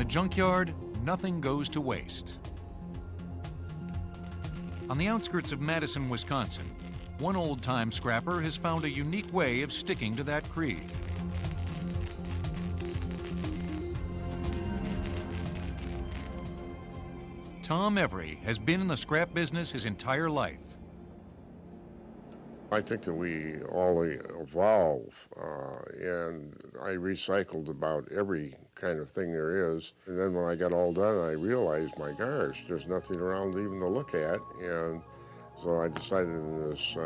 the junkyard, nothing goes to waste. On the outskirts of Madison, Wisconsin, one old-time scrapper has found a unique way of sticking to that creed. Tom Every has been in the scrap business his entire life. I think that we all evolve, and I recycled about every kind of thing there is. And then when I got all done, I realized, my gosh, there's nothing around even to look at. And so I decided in this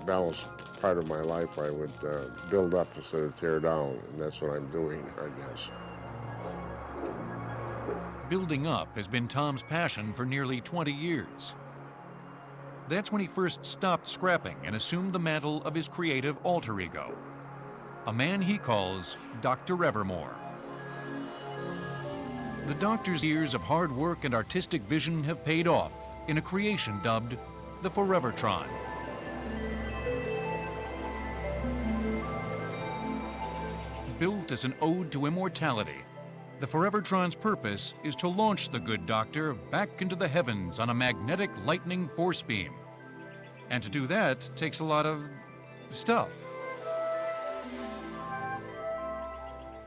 balanced part of my life, I would build up instead of tear down. And that's what I'm doing, I guess. Building up has been Tom's passion for nearly 20 years. That's when he first stopped scrapping and assumed the mantle of his creative alter ego, a man he calls Dr. Evermor. The doctor's years of hard work and artistic vision have paid off in a creation dubbed the Forevertron. Built as an ode to immortality, the Forevertron's purpose is to launch the good doctor back into the heavens on a magnetic lightning force beam. And to do that takes a lot of stuff.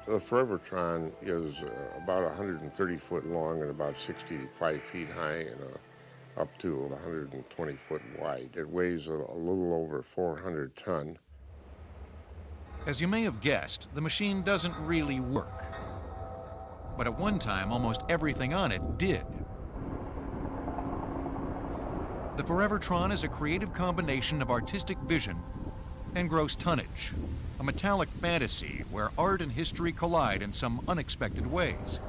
The Forevertron is about 130 foot long and about 65 feet high and up to 120 foot wide. It weighs a little over 400 ton. As you may have guessed, the machine doesn't really work. But at one time, almost everything on it did. The Forevertron is a creative combination of artistic vision and gross tonnage, a metallic fantasy where art and history collide in some unexpected ways.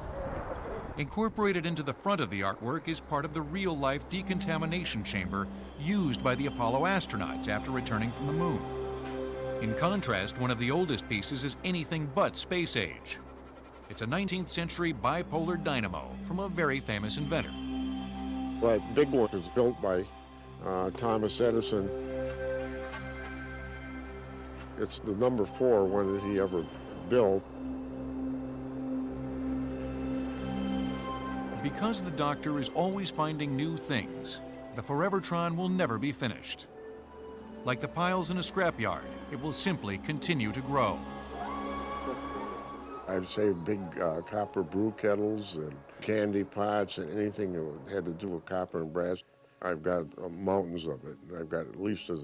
Incorporated into the front of the artwork is part of the real-life decontamination chamber used by the Apollo astronauts after returning from the moon. In contrast, one of the oldest pieces is anything but space age. It's a 19th century bipolar dynamo from a very famous inventor. That big one is built by Thomas Edison. It's the number 4 one that he ever built. Because the doctor is always finding new things, the Forevertron will never be finished. Like the piles in a scrapyard, it will simply continue to grow. I've saved big copper brew kettles and candy pots and anything that had to do with copper and brass. I've got mountains of it. I've got at least a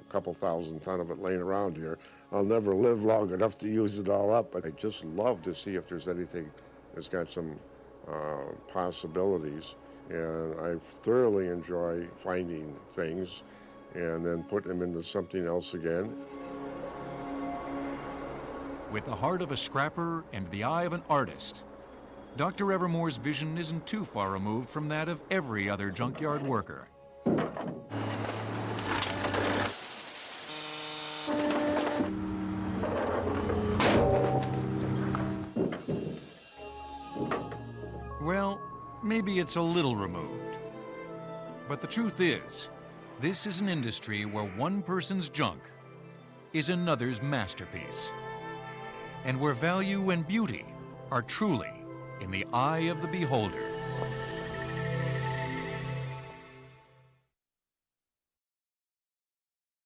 couple thousand ton of it laying around here. I'll never live long enough to use it all up, but I just love to see if there's anything that's got some possibilities. And I thoroughly enjoy finding things and then putting them into something else again. With the heart of a scrapper and the eye of an artist, Dr. Evermor's vision isn't too far removed from that of every other junkyard worker. Well, maybe it's a little removed. But the truth is, this is an industry where one person's junk is another's masterpiece, and where value and beauty are truly in the eye of the beholder.